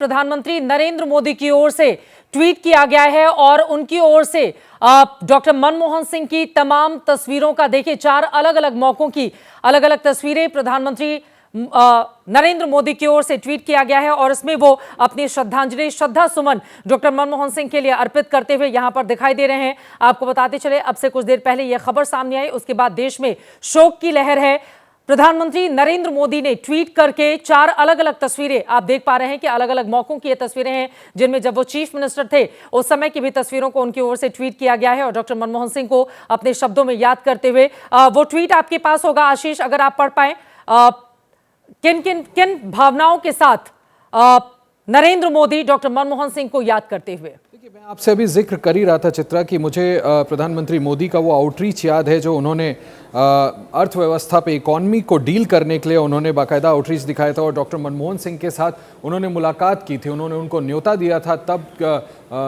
प्रधानमंत्री नरेंद्र मोदी की ओर से ट्वीट किया गया है और उनकी ओर से डॉक्टर मनमोहन सिंह की तमाम तस्वीरों का देखिए, 4 अलग अलग मौकों की अलग अलग तस्वीरें प्रधानमंत्री नरेंद्र मोदी की ओर से ट्वीट किया गया है और इसमें वो अपनी श्रद्धांजलि, श्रद्धा सुमन डॉक्टर मनमोहन सिंह के लिए अर्पित करते हुए यहां पर दिखाई दे रहे हैं। आपको बताते चले, अब से कुछ देर पहले यह खबर सामने आई, उसके बाद देश में शोक की लहर है। प्रधानमंत्री नरेंद्र मोदी ने ट्वीट करके 4 अलग अलग तस्वीरें आप देख पा रहे हैं कि अलग अलग मौकों की ये तस्वीरें हैं, जिनमें जब वो चीफ मिनिस्टर थे उस समय की भी तस्वीरों को उनकी ओर से ट्वीट किया गया है और डॉक्टर मनमोहन सिंह को अपने शब्दों में याद करते हुए वो ट्वीट आपके पास होगा आशीष, अगर आप पढ़ पाए। किन भावनाओं के साथ नरेंद्र मोदी डॉक्टर मनमोहन सिंह को याद करते हुए? देखिए, मैं आपसे अभी जिक्र कर ही रहा था चित्रा कि मुझे प्रधानमंत्री मोदी का वो आउटरीच याद है जो उन्होंने अर्थव्यवस्था पे, इकॉनमी को डील करने के लिए उन्होंने बाकायदा आउटरीच दिखाया था और डॉक्टर मनमोहन सिंह के साथ उन्होंने मुलाकात की थी, उन्होंने उनको न्योता दिया था। तब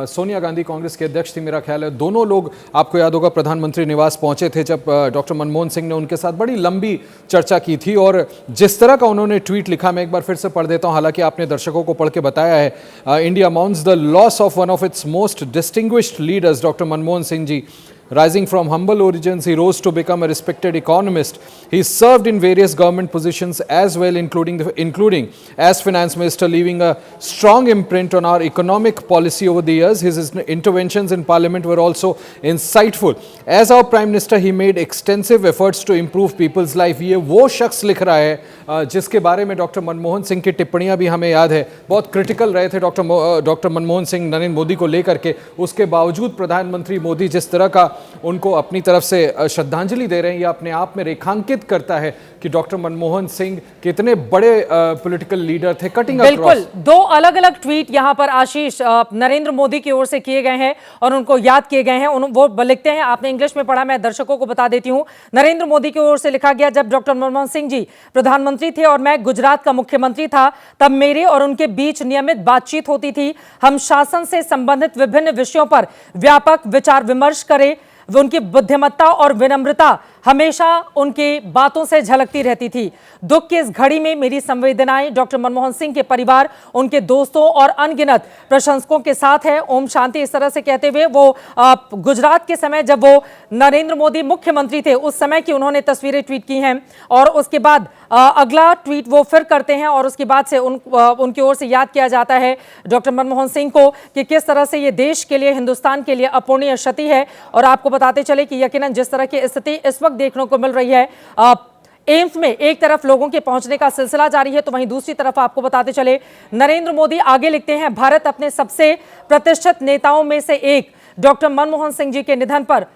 सोनिया गांधी कांग्रेस के अध्यक्ष थी मेरा ख्याल है। दोनों लोग, आपको याद होगा, प्रधानमंत्री निवास पहुंचे थे जब डॉक्टर मनमोहन सिंह ने उनके साथ बड़ी लंबी चर्चा की थी और जिस तरह का उन्होंने ट्वीट लिखा, मैं एक बार फिर से पढ़ देता हूं, हालांकि आपने दर्शकों को पढ़ के बताया है। India mouse the loss of one of its most distinguished leaders, Dr. Manmohan Singh ji. Rising from humble origins, he rose to become a respected economist. He served in various government positions as well, including as finance minister, leaving a strong imprint on our economic policy over the years. His interventions in parliament were also insightful. As our prime minister, he made extensive efforts to improve people's life. ये वो शख्स लिख रहा है जिसके बारे में doctor Manmohan Singh की टिप्पणियां भी हमें याद है, बहुत क्रिटिकल रहे थे डॉक्टर मनमोहन सिंह नरेंद्र मोदी को लेकर के। उसके बावजूद प्रधानमंत्री मोदी जिस तरह का उनको अपनी तरफ से श्रद्धांजलि दे रहे हैं, ये अपने आप में रेखांकित करता है कि डॉक्टर मनमोहन सिंह कितने बड़े पॉलिटिकल लीडर थे। कटिंग बिल्कुल, 2 अलग अलग ट्वीट यहां पर आशीष नरेंद्र मोदी की ओर से किए गए हैं और उनको याद किए गए हैं। वो लिखते हैं, आपने इंग्लिश में पढ़ा, मैं दर्शकों को बता देती हूं। नरेंद्र मोदी की ओर से लिखा गया, जब डॉक्टर मनमोहन सिंह जी प्रधानमंत्री थे और मैं गुजरात का मुख्यमंत्री था, तब मेरे और उनके बीच नियमित बातचीत होती थी। हम शासन से संबंधित विभिन्न विषयों पर व्यापक विचार विमर्श करें। उनकी बुद्धिमत्ता और विनम्रता हमेशा उनकी बातों से झलकती रहती थी। दुख की इस घड़ी में मेरी संवेदनाएं डॉक्टर मनमोहन सिंह के परिवार, उनके दोस्तों और अनगिनत प्रशंसकों के साथ है। ओम शांति, इस तरह से कहते हुए वो गुजरात के समय जब वो नरेंद्र मोदी मुख्यमंत्री थे उस समय की उन्होंने तस्वीरें ट्वीट की हैं और उसके बाद अगला ट्वीट वो फिर करते हैं और उसके बाद से उनकी ओर से याद किया जाता है डॉक्टर मनमोहन सिंह को कि किस तरह से ये देश के लिए, हिंदुस्तान के लिए अपूरणीय क्षति है। और आपको बताते चले कि यकीनन जिस तरह की स्थिति इस वक्त देखने को मिल रही है, एम्स में एक तरफ लोगों के पहुंचने का सिलसिला जारी है तो वहीं दूसरी तरफ आपको बताते चले नरेंद्र मोदी आगे लिखते हैं, भारत अपने सबसे प्रतिष्ठित नेताओं में से एक डॉक्टर मनमोहन सिंह जी के निधन पर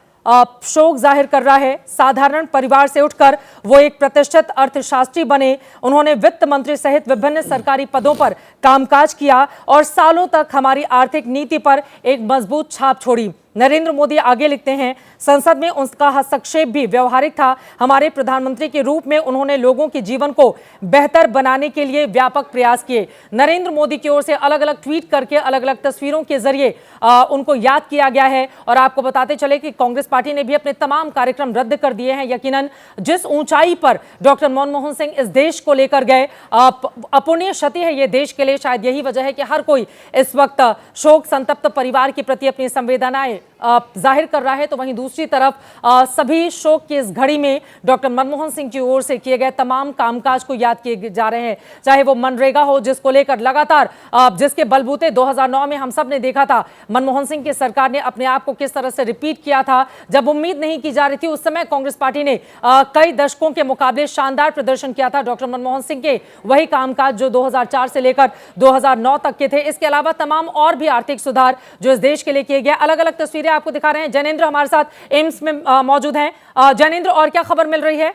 शोक जाहिर कर रहा है। साधारण परिवार से उठकर वो एक प्रतिष्ठित अर्थशास्त्री बने। उन्होंने वित्त मंत्री सहित विभिन्न सरकारी पदों पर कामकाज किया और सालों तक हमारी आर्थिक नीति पर एक मजबूत छाप छोड़ी। नरेंद्र मोदी आगे लिखते हैं, संसद में उनका हस्तक्षेप भी व्यवहारिक था। हमारे प्रधानमंत्री के रूप में उन्होंने लोगों के जीवन को बेहतर बनाने के लिए व्यापक प्रयास किए। नरेंद्र मोदी की ओर से अलग अलग ट्वीट करके अलग अलग तस्वीरों के जरिए उनको याद किया गया है। और आपको बताते चले कि कांग्रेस पार्टी ने भी अपने तमाम कार्यक्रम रद्द कर दिए हैं। यकीनन जिस ऊंचाई पर डॉक्टर मनमोहन सिंह इस देश को लेकर गए, अपूरणीय क्षति है ये देश के लिए। शायद यही वजह है कि हर कोई इस वक्त शोक संतप्त परिवार के प्रति अपनी संवेदनाएं जाहिर कर रहा है तो वहीं दूसरी तरफ सभी शोक की इस घड़ी में डॉक्टर मनमोहन सिंह की ओर से किए गए तमाम कामकाज को याद किए जा रहे हैं। चाहे वो मनरेगा हो, जिसको लेकर लगातार जिसके बलबूते 2009 में हम सब ने देखा था मनमोहन सिंह की सरकार ने अपने आप को किस तरह से रिपीट किया था। जब उम्मीद नहीं की जा रही थी उस समय कांग्रेस पार्टी ने कई दशकों के मुकाबले शानदार प्रदर्शन किया था। डॉक्टर मनमोहन सिंह के वही कामकाज जो 2004 से लेकर 2009 तक के थे। इसके अलावा तमाम और भी आर्थिक सुधार जो इस देश के लिए किए गए। अलग अलग तस्वीरें आपको दिखा रहे हैं। जैनेंद्र हमारे साथ एम्स में मौजूद हैं। जैनेंद्र, और क्या खबर मिल रही है?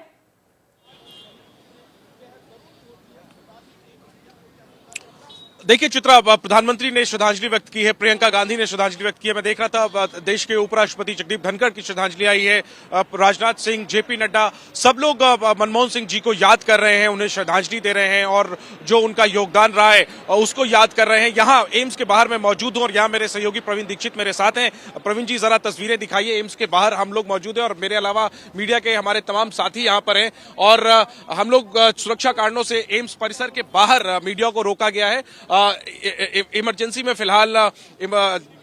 देखिए चित्रा, प्रधानमंत्री ने श्रद्धांजलि व्यक्त की है, प्रियंका गांधी ने श्रद्धांजलि व्यक्त की है। मैं देख रहा था देश के उपराष्ट्रपति जगदीप धनखड़ की श्रद्धांजलि आई है, राजनाथ सिंह, जेपी नड्डा, सब लोग मनमोहन सिंह जी को याद कर रहे हैं, उन्हें श्रद्धांजलि दे रहे हैं और जो उनका योगदान रहा है उसको याद कर रहे हैं। यहाँ एम्स के बाहर मैं मौजूद हूँ और यहाँ मेरे सहयोगी प्रवीण दीक्षित मेरे साथ हैं। प्रवीण जी, जरा तस्वीरें दिखाइए। एम्स के बाहर हम लोग मौजूद हैं और मेरे अलावा मीडिया के हमारे तमाम साथी यहाँ पर हैं और हम लोग सुरक्षा कारणों से एम्स परिसर के बाहर मीडिया को रोका गया है। इमरजेंसी में फिलहाल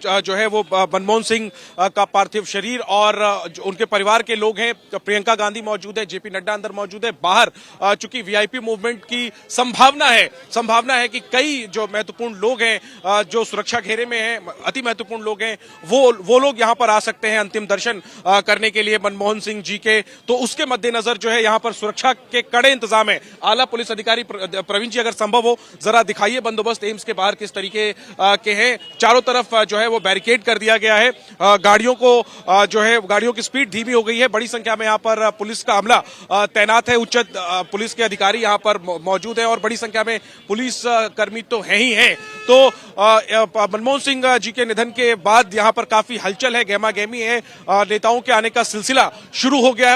जो है वो मनमोहन सिंह का पार्थिव शरीर और उनके परिवार के लोग हैं। प्रियंका गांधी मौजूद है, जेपी नड्डा अंदर मौजूद है। बाहर चूंकि वीआईपी मूवमेंट की संभावना है कि कई जो महत्वपूर्ण लोग हैं जो सुरक्षा घेरे में हैं, अति महत्वपूर्ण लोग हैं, वो लोग यहां पर आ सकते हैं अंतिम दर्शन करने के लिए मनमोहन सिंह जी के। तो उसके मद्देनजर जो है यहां पर सुरक्षा के कड़े इंतजाम है। आला पुलिस अधिकारी प्रवीण जी, अगर संभव हो जरा दिखाइए बंदोबस्त एम्स के बाहर किस तरीके के हैं। चारों तरफ जो है वो बैरिकेड कर दिया गया है। गाड़ियों को जो है गाड़ियों की स्पीड धीमी हो गई है। बड़ी संख्या में यहाँ पर पुलिस का अमला तैनात है। उच्च पुलिस के अधिकारी यहाँ पर मौजूद हैं और बड़ी संख्या में पुलिस कर्मी तो है ही हैं। तो मनमोहन सिंह जी के निधन के बाद यहाँ पर काफी हलचल है, गहमा गहमी है। नेताओं के आने का सिलसिला शुरू हो गया है।